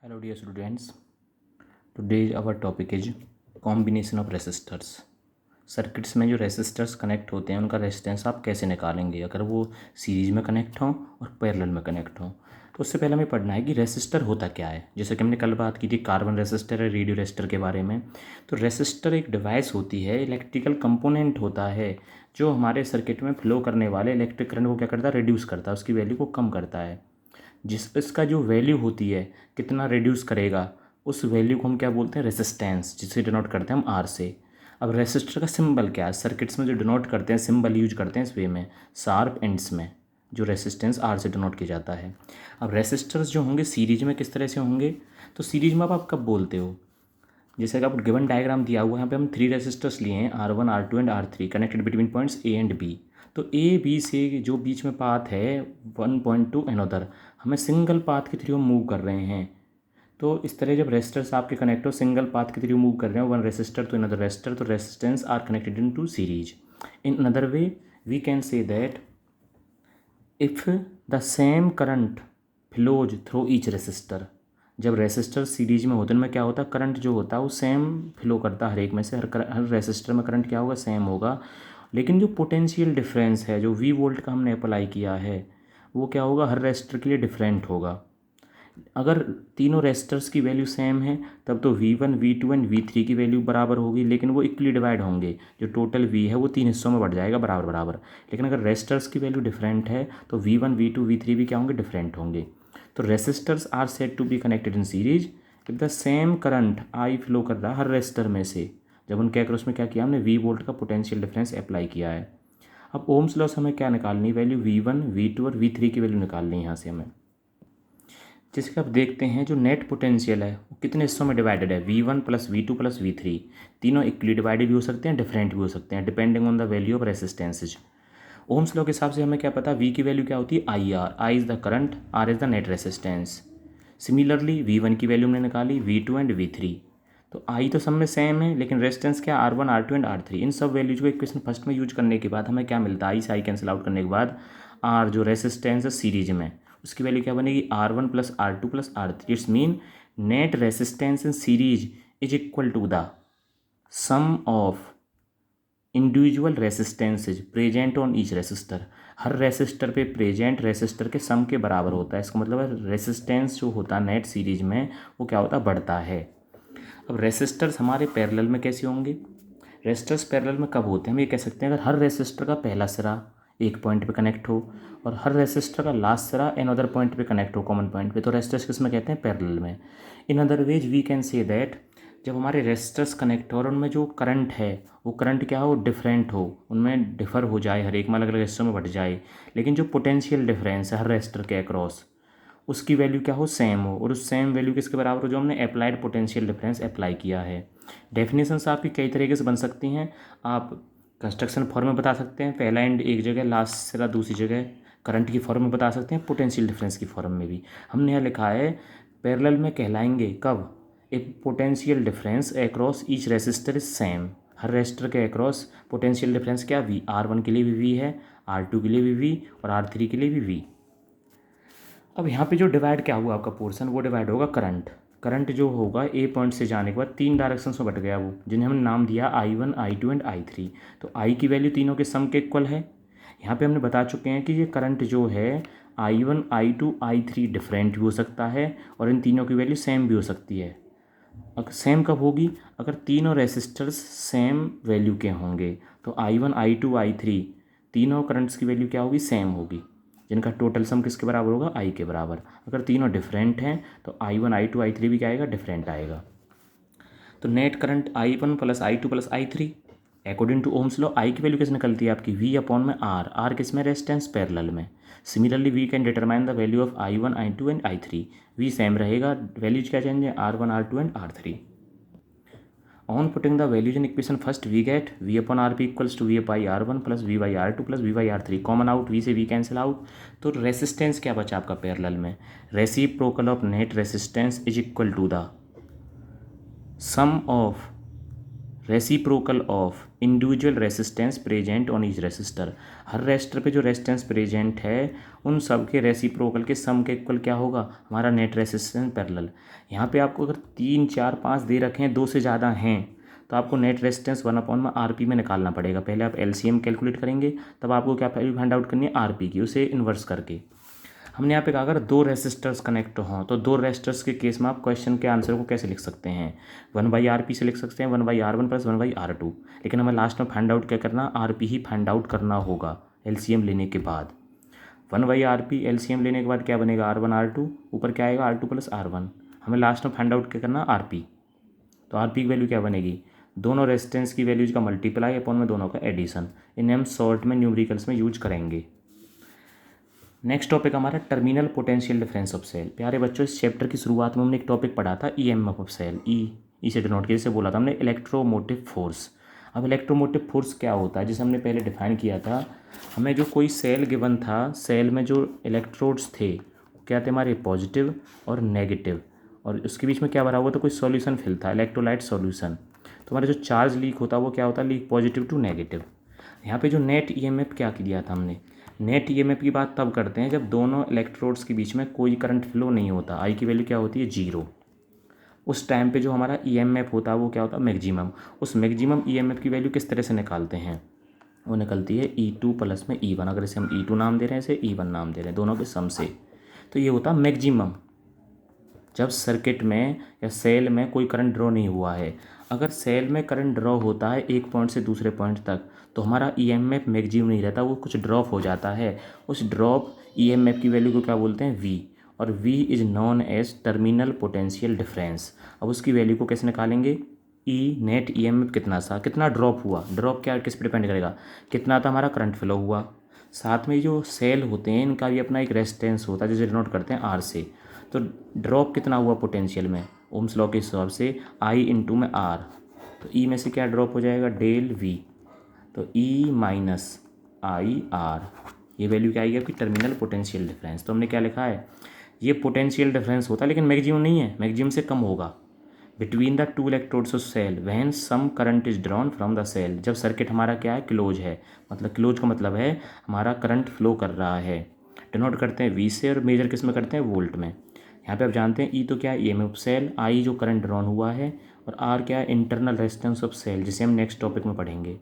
Hello dear students, today our topic is combination of resistors. Circuits में जो resistors connect होते हैं उनका रेजिस्टेंस आप कैसे निकालेंगे अगर वो सीरीज में कनेक्ट हों और पैरेलल में कनेक्ट हों। तो उससे पहले हमें पढ़ना है कि रेसिस्टर होता क्या है। जैसे कि हमने कल बात की थी कार्बन रेसिस्टर है, रेडियो रेजिस्टर के बारे में। तो रेसिस्टर एक डिवाइस होती है, इलेक्ट्रिकल कंपोनेंट होता है जो हमारे सर्किट में फ्लो करने वाले इलेक्ट्रिक करंट को क्या करता है, रिड्यूस करता है, उसकी वैल्यू को कम करता है। इसका जो वैल्यू होती है कितना रिड्यूस करेगा, उस वैल्यू को हम क्या बोलते हैं, रेसिस्टेंस, जिसे डिनोट करते हैं हम आर से। अब रेसिस्टर का सिंबल क्या है, सर्किट्स में जो डिनोट करते हैं सिंबल यूज करते हैं इस वे में, शार्प एंड्स में, जो रेसिस्टेंस आर से डिनोट किया जाता है। अब रेसिस्टर्स जो होंगे सीरीज में किस तरह से होंगे, तो सीरीज में आप कब बोलते हो, जैसे कि आपको गिवन डायग्राम दिया हुआ है, यहाँ पे हम 3 रेसिस्टर्स लिए हैं R1 R2 and R3 connected between points A and B। तो ए बी से जो बीच में पाथ है 1.2 अनदर, हमें सिंगल पाथ के थ्रू मूव कर रहे हैं। तो इस तरह जब रेसिस्टर्स आपके कनेक्ट हो सिंगल पाथ के थ्रू मूव कर रहे हैं, one resistor to another resistor, तो resistance are connected in to series. In another way we can say that if the same current flows through each resistor, जब resistor series में होते हैं उनमें क्या होता है, करंट जो होता है वो सेम फ्लो करता है हर एक में से, हर रेसिस्टर में करंट क्या होगा, सेम होगा। लेकिन जो पोटेंशियल डिफरेंस है, जो वी वोल्ट का हमने अप्लाई किया है, वो क्या होगा, हर रेसिस्टर के लिए डिफरेंट होगा। अगर तीनों रेसिस्टर्स की वैल्यू सेम है तब तो V1 V2 एंड V3 की वैल्यू बराबर होगी, लेकिन वो इक्वली डिवाइड होंगे। जो टोटल V है वो 3 हिस्सों में बढ़ जाएगा बराबर बराबर। लेकिन अगर रेसिस्टर्स की वैल्यू डिफरेंट है तो V1 V2 V3 भी क्या होंगे, डिफरेंट होंगे। तो resistors are said to be connected in series if the same current I flow कर रहा है हर रेसिस्टर में से। जब उनके अक्रॉस में क्या किया हमने, V वोल्ट का पोटेंशियल डिफरेंस अप्लाई किया है। अब ओम्स लॉ से हमें क्या निकालनी, वैल्यू V1 V2 और V3 की वैल्यू निकालनी है यहाँ से हमें। जैसे कि आप देखते हैं जो नेट पोटेंशियल है वो कितने हिस्सों में डिवाइडेड है, V1 plus V2 plus V3। तीनों इक्वली डिवाइडेड भी हो सकते हैं, डिफरेंट भी हो सकते हैं, depending on the value of resistances. Ohm's law के हिसाब से हमें क्या पता, V की वैल्यू क्या होती है, I is the current, R is the net resistance. Similarly V1 की वैल्यू हमने निकाली, V2 एंड V3। तो आई तो सब में सेम है, लेकिन रेजिस्टेंस क्या, R1 R2 एंड R3। इन सब वैल्यूज को इक्वेशन फर्स्ट में यूज करने के बाद हमें क्या मिलता है, आई से आई कैंसिल आउट करने के बाद R जो रेजिस्टेंस है सीरीज में, उसकी वैल्यू क्या बनेगी, R1 plus R2 plus R3। It's mean net resistance in series is equal to the sum of individual resistances present on each resistor. हर रेसिस्टर पे प्रेजेंट रेसिस्टर के सम के बराबर होता है। इसका मतलब है रेसिस्टेंस जो होता है नेट सीरीज में वो क्या होता है, बढ़ता है। अब रेसिस्टर्स हमारे पैरेलल में कैसे होंगे, रेसिस्टर्स पैरेलल में कब होते हैं, हम ये कह सकते हैं अगर हर रेसिस्टर का पहला सिरा एक पॉइंट पे कनेक्ट हो और हर रेसिस्टर का लास्ट सिरा एन अदर पॉइंट पे कनेक्ट हो, कॉमन पॉइंट पे, तो रेसिस्टर्स किस में कहते हैं, पैरेलल में। In other ways we can say that जब हमारे रेसिस्टर्स कनेक्ट हो और उनमें जो करंट है वो करंट क्या हो, डिफरेंट हो, उनमें डिफर हो जाए, हर एक में अलग अलग हिस्सों में बढ़ जाए, लेकिन जो पोटेंशियल डिफरेंस है हर रेसिस्टर के अक्रॉस उसकी वैल्यू क्या हो, सेम हो, और उस सेम वैल्यू किसके बराबर हो, जो हमने अप्लाइड पोटेंशियल डिफरेंस अप्लाई किया है। डेफिनेशंस आपकी कई तरीके से बन सकती हैं। आप कंस्ट्रक्शन फॉर्म में बता सकते हैं, पहला एंड एक जगह, लास्ट सिरा दूसरी जगह, करंट की फॉर्म में बता सकते हैं, पोटेंशियल डिफरेंस की फॉर्म में भी। हमने यहाँ लिखा है पैरेलल में कहलाएंगे कब, एक potential difference across each resistor is same. Her resistor के अक्रॉस पोटेंशियल डिफरेंस क्या, V, R1 के लिए भी V है, R2 के लिए भी V और R3 के लिए भी V। अब यहाँ पे जो डिवाइड क्या हुआ आपका पोर्शन, वो डिवाइड होगा करंट। करंट जो होगा ए पॉइंट से जाने के बाद 3 डायरेक्शंस में बट गया वो, जिन्हें हमने नाम दिया I1 I2 एंड I3। तो I की वैल्यू तीनों के सम के इक्वल है। यहाँ पे हमने बता चुके हैं कि ये करंट जो है I1 I2 I3 डिफरेंट भी हो सकता है और इन तीनों की वैल्यू सेम भी हो सकती है। अगर सेम कब होगी, अगर तीनों रेसिस्टर्स सेम वैल्यू के होंगे। तो I1 I2 I3 तीनों करंट्स की वैल्यू क्या होगी, सेम होगी, जिनका टोटल सम किसके बराबर होगा, आई के बराबर। अगर तीनों डिफरेंट हैं तो I1 I2 I3 भी क्या आएगा, डिफरेंट आएगा। तो net current I1 plus I2 plus I3 according to Ohm's law, I की वैल्यू कैसे निकलती है आपकी, V अपॉन में R किस में, रेजिस्टेंस पैरेलल में। Similarly we can determine the value of I1 I2 and I3। V same रहेगा, वैल्यूज क्या चेंज है, R1 R2 and R3। On putting the values in equation first, we get V upon RP equals to V by R1 plus V by R2 plus V by R3। Common out, V से V cancel out. तो resistance क्या बचा आपका parallel में, reciprocal of net resistance is equal to the sum of reciprocal of individual resistance present on each resistor. हर resistor पे जो resistance present है उन सब के रेसिप्रोकल के सम के इक्वल क्या होगा, हमारा नेट रेसिस्टेंस पैरेलल। यहाँ पे आपको अगर 3, 4, 5 दे रखे हैं, 2 से ज़्यादा हैं, तो आपको नेट रेसिस्टेंस 1/RP में निकालना पड़ेगा। पहले आप LCM कैलकुलेट करेंगे, तब आपको क्या वैल्यू फाइंड आउट करनी है, RP की, उसे इन्वर्स करके। हमने यहाँ पे कहा अगर 2 रेसिस्टर्स कनेक्ट हों, तो 2 रेसिस्टर्स के केस में आप क्वेश्चन के आंसर को कैसे लिख सकते हैं, 1/RP से लिख सकते हैं, 1/R1 प्लस 1/R2। लेकिन हमें लास्ट में फाइंड आउट क्या करना, RP ही फाइंड आउट करना होगा LCM लेने के बाद। 1/RP LCM लेने के बाद क्या बनेगा, R1 R2, ऊपर क्या आएगा R2 प्लस R1। हमें लास्ट में फाइंड आउट क्या करना, RP। तो RP की वैल्यू क्या बनेगी, दोनों रेजिस्टेंस की वैल्यूज का मल्टीप्लाई अपॉन में दोनों का एडिशन। इन्हें हम शॉर्ट में न्यूमेरिकल्स में यूज करेंगे। नेक्स्ट टॉपिक हमारा terminal potential difference of cell. प्यारे बच्चों, इस चैप्टर की शुरुआत में हमने एक टॉपिक पढ़ा था EMF ऑफ सेल। ई से डिनोट किया, जैसे बोला था हमने इलेक्ट्रोमोटिव फोर्स। अब इलेक्ट्रोमोटिव फोर्स क्या होता है, जिसे हमने पहले डिफाइन किया था। हमें जो कोई सेल गिवन था, सेल में जो इलेक्ट्रोड्स थे क्या थे हमारे, पॉजिटिव और नेगेटिव, और उसके बीच में क्या भरा हुआ था, कोई सॉल्यूशन फिल था, इलेक्ट्रोलाइट सॉल्यूशन। तो हमारा जो चार्ज लीक होता है वो क्या होता है, लीक पॉजिटिव टू नेगेटिव। यहाँ पे जो नेट EMF क्या किया था हमने, नेट EMF की बात तब करते हैं जब दोनों इलेक्ट्रोड्स के बीच में कोई करंट फ्लो नहीं होता। आई की वैल्यू क्या होती है, 0। उस टाइम पे जो हमारा EMF होता है वो क्या होता है, मैक्सिमम। उस मैक्सिमम EMF की वैल्यू किस तरह से निकालते हैं, वो निकलती है E2 प्लस में E1। अगर इसे हम E2 नाम दे रहे हैं, इसे E1 नाम दे रहे हैं, दोनों के सम से, तो ये होता है मैक्सिमम जब सर्किट में या सेल में कोई करंट ड्रॉ नहीं हुआ है। अगर सेल में करंट ड्रॉ होता है एक पॉइंट से दूसरे पॉइंट तक, तो हमारा EMF मैक्सिमम नहीं रहता, वो कुछ ड्रॉप हो जाता है। उस ड्रॉप EMF की वैल्यू को क्या बोलते हैं, V। और V is known as terminal potential difference. अब उसकी वैल्यू को कैसे निकालेंगे, E नेट EMF कितना सा, कितना ड्रॉप हुआ, ड्रॉप क्या किस पर डिपेंड करेगा, कितना था हमारा करंट फ्लो हुआ। साथ में जो सेल होते हैं इनका भी अपना एक रेजिस्टेंस होता है, जिसे डिनोट करते हैं R से। तो ड्रॉप कितना हुआ पोटेंशियल में, ओम्स लॉ के हिसाब से I इंटू में R। तो E में से क्या ड्रॉप हो जाएगा, डेल V। तो E माइनस IR, ये वैल्यू क्या आएगी आपकी, टर्मिनल पोटेंशियल डिफरेंस। तो हमने क्या लिखा है, ये पोटेंशियल डिफरेंस होता है लेकिन मैक्सिमम नहीं है, मैक्सिमम से कम होगा। Between the 2 electrodes of cell when some current is drawn from the cell. जब सर्किट हमारा क्या है, क्लोज है, मतलब क्लोज का मतलब है हमारा करंट फ्लो कर रहा है। डिनोट करते हैं V से, और मेजर किस में करते हैं, वोल्ट में। यहाँ पे आप जानते हैं E तो क्या है, EMF सेल, I जो करंट ड्रॉन हुआ है, और R क्या है, इंटरनल रेजिस्टेंस ऑफ सेल, जिसे हम नेक्स्ट टॉपिक में पढ़ेंगे।